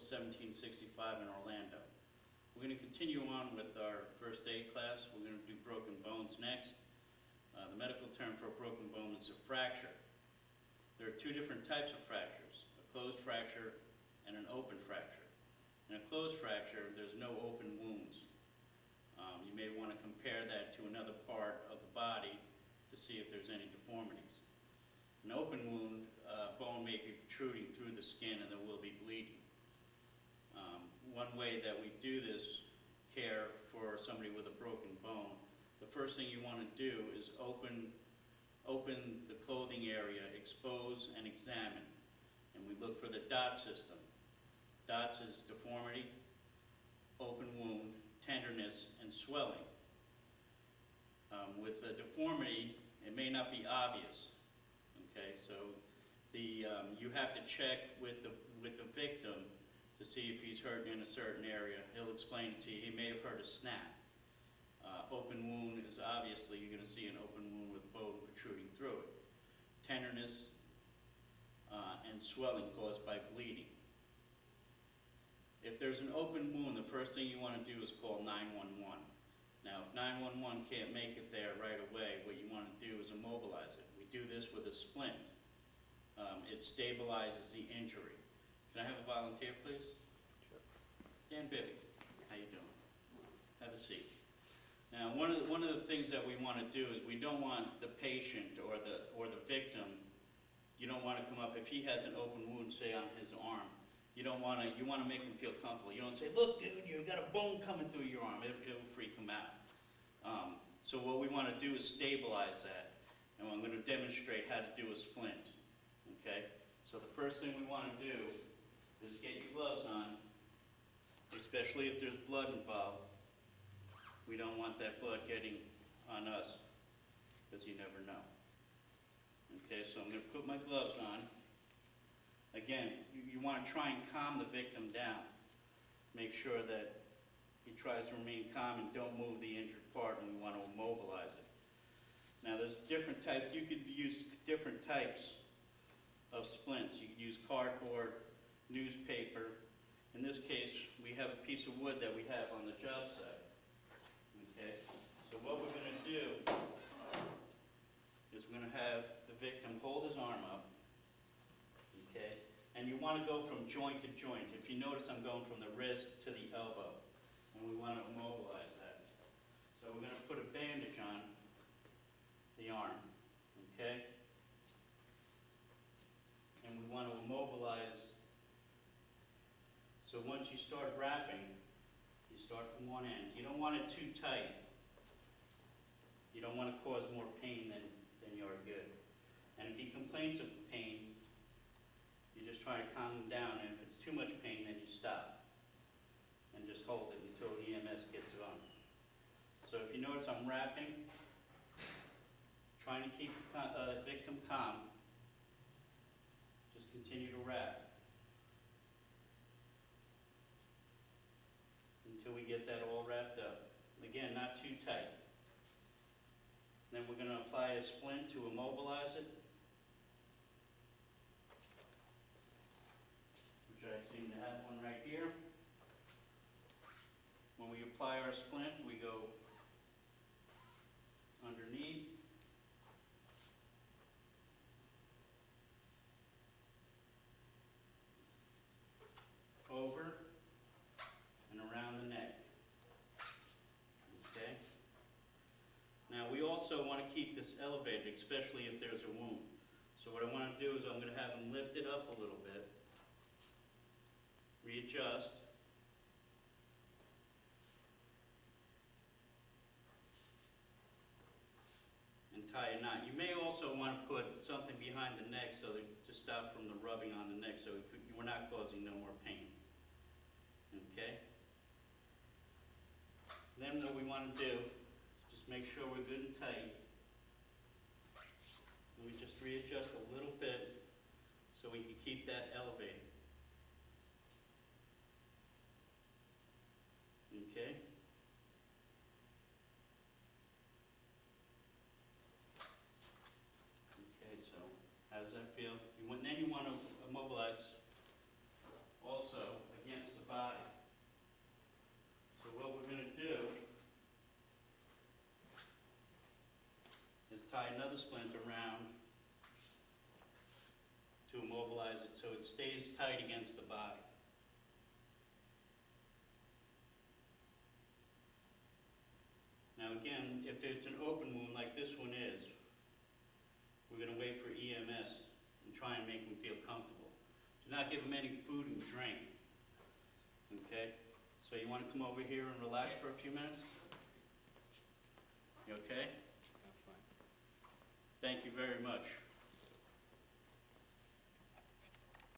1765 in Orlando. We're going to continue on with our first aid class. We're going to do broken bones next. The medical term for a broken bone is a fracture. There are two different types of fractures, a closed fracture and an open fracture. In a closed fracture, there's no open wounds. You may want to compare that to another part of the body to see if there's any deformities. An open wound, bone may be protruding through the skin and there will be bleeding. One way that we do this care for somebody with a broken bone, the first thing you want to do is open the clothing area, expose and examine. And we look for the dot system. Dots is deformity, open wound, tenderness, and swelling. With a deformity, it may not be obvious. Okay, so you have to check with the victim to see if he's hurt in a certain area. He'll explain it to you. He may have hurt a snap. Open wound is obviously, you're going to see an open wound with bone protruding through it. Tenderness and swelling caused by bleeding. If there's an open wound, the first thing you want to do is call 911. Now, if 911 can't make it there right away, what you want to do is immobilize it. We do this with a splint. It stabilizes the injury. Can I have a volunteer, please? Sure. Dan Bibby, how you doing? Have a seat. Now, one of the things that we want to do is we don't want the patient or the victim. You don't want to come up if he has an open wound, say on his arm. You want to make him feel comfortable. You don't say, "Look, dude, you got a bone coming through your arm." It'll freak him out. So what we want to do is stabilize that, and I'm going to demonstrate how to do a splint. Okay. So the first thing we want to do is get your gloves on, especially if there's blood involved. We don't want that blood getting on us, because you never know. Okay, so I'm going to put my gloves on. Again, you want to try and calm the victim down. Make sure that he tries to remain calm and don't move the injured part, and we want to immobilize it. Now there's different types. You could use different types of splints. You could use cardboard, newspaper. In this case, we have a piece of wood that we have on the job site. Okay, so what we're going to do is we're going to have the victim hold his arm up. Okay, and you want to go from joint to joint. If you notice, I'm going from the wrist to the elbow, and we want to immobilize that. So we're going to put a bandage on the arm. Okay, and we want to immobilize. So once you start wrapping, you start from one end. You don't want it too tight. You don't want to cause more pain than you're good. And if he complains of pain, you just try to calm him down. And if it's too much pain, then you stop. And just hold it until the EMS gets it on. So if you notice I'm wrapping, trying to keep the victim calm, just continue to wrap until we get that all wrapped up. Again, not too tight. Then we're going to apply a splint to immobilize it, which I seem to have one right here. When we apply our splint, we go underneath, over, and around the neck. Okay? Now we also want to keep this elevated, especially if there's a wound. So what I want to do is I'm going to have him lift it up a little bit, readjust, and tie a knot. You may also want to put something behind the neck so to stop from the rubbing on the neck, so we're not causing no more pain. Okay? Then what we want to do, just make sure we're good and tight. And we just readjust a little bit so we can keep that elevated. Okay? Okay, so how does that feel? Then you want to immobilize also against another splint around to immobilize it so it stays tight against the body. Now again, if it's an open wound like this one is, we're going to wait for EMS and try and make them feel comfortable. Do not give them any food and drink. Okay? So you want to come over here and relax for a few minutes? You okay? I'm fine. Thank you very much.